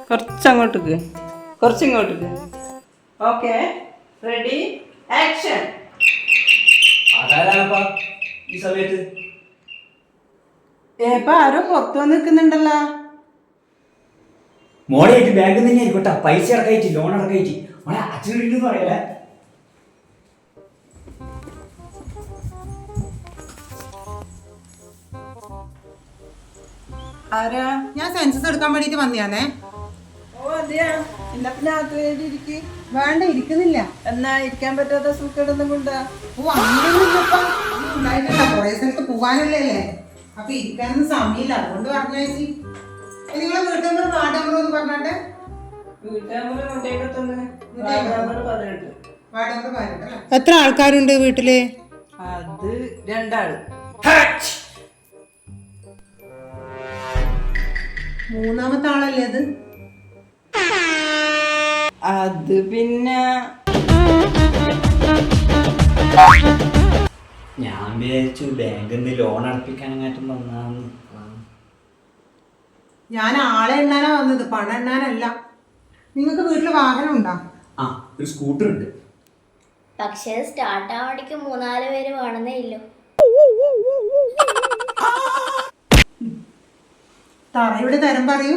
കുറച്ചങ്ങോട്ടേക്ക്, കുറച്ചിങ്ങോട്ടേക്ക്. Okay, ready, action. അതാരാണപ്പാ ഈ സമയത്ത്? ഏപ്പ ആരോ പുറത്തു വന്ന് നിൽക്കുന്നുണ്ടല്ലോ. മോളായിട്ട് ബാങ്കിൽ തന്നെ ആയിക്കോട്ടെ, പൈസ അടക്കായിട്ട്, ലോൺ അടക്കായിട്ട് മോളെ അച്ഛൻ വീട്ടിൽ പറയല്ലേ. ആരാ? ഞാൻ സെൻസസ് എടുക്കാൻ വേണ്ടിട്ട് വന്നയാണേ. ഓ അതെയാ, എന്നാ പിന്നെ ആദ്യം വേണ്ട, ഇരിക്കുന്നില്ല. എന്നാ ഇരിക്കാൻ പറ്റാത്ത സൂക്കേടൊന്നും കൊണ്ടാ? ഓ അങ്ങനെയൊന്നുമില്ലപ്പാ, ഉണ്ടായിട്ടില്ല. കുറെ സ്ഥലത്ത് പോകാനല്ലേ. അപ്പൊ ഇരിക്കാനൊന്നും സമയമില്ല, അതുകൊണ്ട് പറഞ്ഞ ചേച്ചി. നിങ്ങളെ വീട്ടിൽ നമ്പർ വാർഡ് നമ്പർ ഒന്ന് പറഞ്ഞാട്ടെ. എത്ര ആൾക്കാരുണ്ട് വീട്ടില്? അത് 2 ആള്. മൂന്നാമത്തെ ആളല്ലേ അത്? അത് പിന്നെ ഞാൻ വിചാരിച്ചു ബാങ്കിൽ നിന്ന് ലോൺ അടപ്പിക്കാനെങ്ങാട്ടും വന്നാന്ന്. ഞാൻ ആളെ എണ്ണാനാ വന്നത്, പണം എണ്ണാനല്ല. നിങ്ങൾക്ക് വീട്ടില് വാഹനം ഉണ്ടോ? ആ, ഒരു സ്കൂട്ടർ ഉണ്ട്. പക്ഷേ സ്റ്റാർട്ട് ആവാൻ വേണ്ടിക്ക് 3-4 പേര് വേണമെന്നേ ഇല്ലോ. തറയുടെ തരം പറയൂ.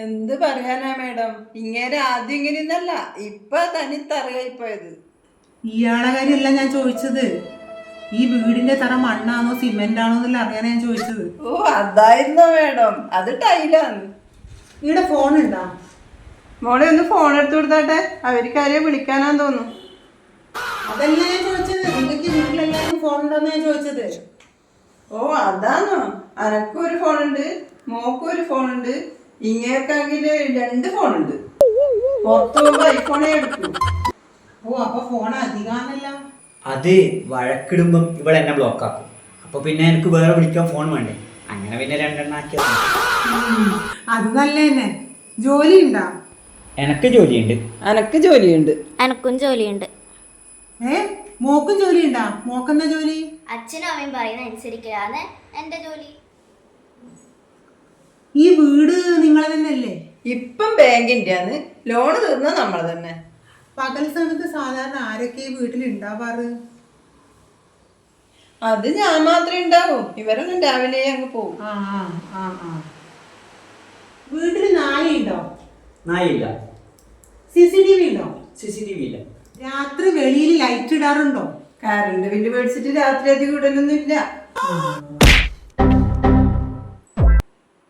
എന്ത് പറയാനാ മേഡം, ഇങ്ങനെ ആദ്യം ഇങ്ങനെയൊന്നല്ല, ഇപ്പൊ തനി തറയായിപ്പോയത്. ഇയാളെ കാര്യമല്ല ഞാൻ ചോദിച്ചത്, ഈ വീടിന്റെ തറ മണ്ണാണോ സിമെന്റ് ആണോ എന്നല്ല അറിയാനാ ഞാൻ ചോദിച്ചത്. ഓ അതായിരുന്നോ മേഡം, അത് ടൈലാണ്. ഇവിടെ ഫോൺ ഉണ്ടോ? മോളെ ഒന്ന് ഫോൺ എടുത്തു കൊടുത്താട്ടെ, അവർക്ക് ആരെയും വിളിക്കാനാന്ന് തോന്നുന്നു. അതല്ല ഞാൻ ചോദിച്ചത്, നിങ്ങൾക്ക് വീട്ടിലെല്ലാവരും ഫോൺ ഉണ്ടോന്ന് ഞാൻ ചോദിച്ചത്. ഓ അതാണോ? അനക്കും ഒരു ഫോണുണ്ട്, മോക്കും ഒരു ഫോണുണ്ട്, ഇങ്ങേർക്കാണെങ്കിൽ 2 ഫോണുണ്ട്. പുറത്തു പോകുമ്പോ ഐഫോണേ എടുക്കൂ. ഓ അപ്പൊ ഫോൺ അധികാന്നല്ല. അത് വഴക്കിടുമ്പം ഇവിടെ എന്നെ ബ്ലോക്ക് ആക്കും. അപ്പൊ പിന്നെ എനിക്ക് വേറെ വിളിക്കാൻ ഫോൺ വേണ്ടേ, അങ്ങനെ പിന്നെ 2 ആക്കിയത്. അത് നല്ല തന്നെ. ജോലി ഉണ്ടോ? എനക്ക് ജോലിയുണ്ട്. അനക്ക് ജോലിയുണ്ട്. എനക്കും ജോലിയുണ്ട്. മോക്കും ജോലി ഉണ്ടാ? മോക്കെന്താ ജോലി? അച്ഛനും അമ്മയും പറയുന്ന അനുസരിക്കലാണ് എന്റെ ജോലി. ഈ വീട് നിങ്ങളെ തന്നെ അല്ലേ? ഇപ്പം ബാങ്കിന്റെ ആണ്, ലോണ് തീർന്ന നമ്മളെ തന്നെ. പകൽ സമയത്ത് സാധാരണ ആരൊക്കെ വീട്ടിൽ ഉണ്ടാവാറ്? അത് ഞാൻ മാത്രമേ ഉണ്ടാവൂ, ഇവരെല്ലാം രാവിലെ അങ്ങ് പോകും. വീട്ടില് നായയുണ്ടോ? നായില്ല. CCTV ഉണ്ടോ? CCTV ഇല്ല. രാത്രി വെളിയിൽ ലൈറ്റ് ഇടാറുണ്ടോ? കറണ്ട് ബില്ല് മേടിച്ചിട്ട് രാത്രി അധികം ഇടലൊന്നും ഇല്ല.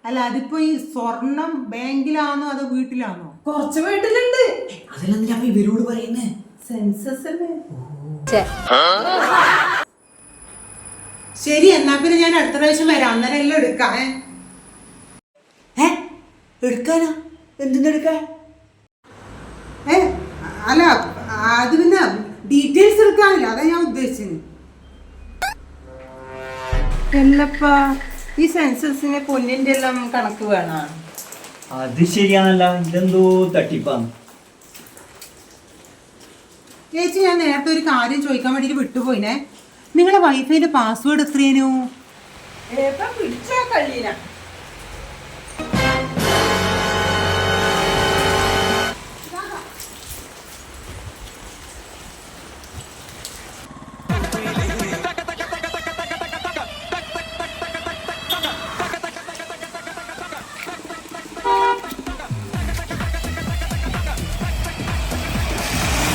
അല്ല, അതിപ്പോ ഈ സ്വർണം ബാങ്കിലാണോ അതോ വീട്ടിലാണോ? കുറച്ച് വീട്ടിലുണ്ട്. അതിലെന്തിനാ ഇവരോട് പറയുന്നേ? സെൻസസ് അല്ലേ. ശരി, എന്നാ പിന്നെ ഞാൻ അടുത്ത പ്രാവശ്യം വരാം, അന്നേരം എല്ലാം എടുക്കാം. എടുക്കാനാ? എന്തിനെടുക്കാൻ? അല്ല, അത് പിന്നെ ഡീറ്റെയിൽസ് എടുക്കാനില്ല, അതാ ഞാൻ ഉദ്ദേശിച്ചത്. അല്ലപ്പാ, ഈ സെൻസസിന് പൊന്നിന്റെ എല്ലാം കണക്ക് വേണോ? അത് ശരിയാണല്ല, ഇതെന്തോ തട്ടിപ്പാന്ന്. ചേച്ചി, ഞാൻ നേരത്തെ ഒരു കാര്യം ചോദിക്കാൻ വേണ്ടിട്ട് വിട്ടുപോയിനെ. നിങ്ങളെ വൈഫൈന്റെ പാസ്വേഡ് എത്രയേനു? പിടിച്ചാ കള്ളീന.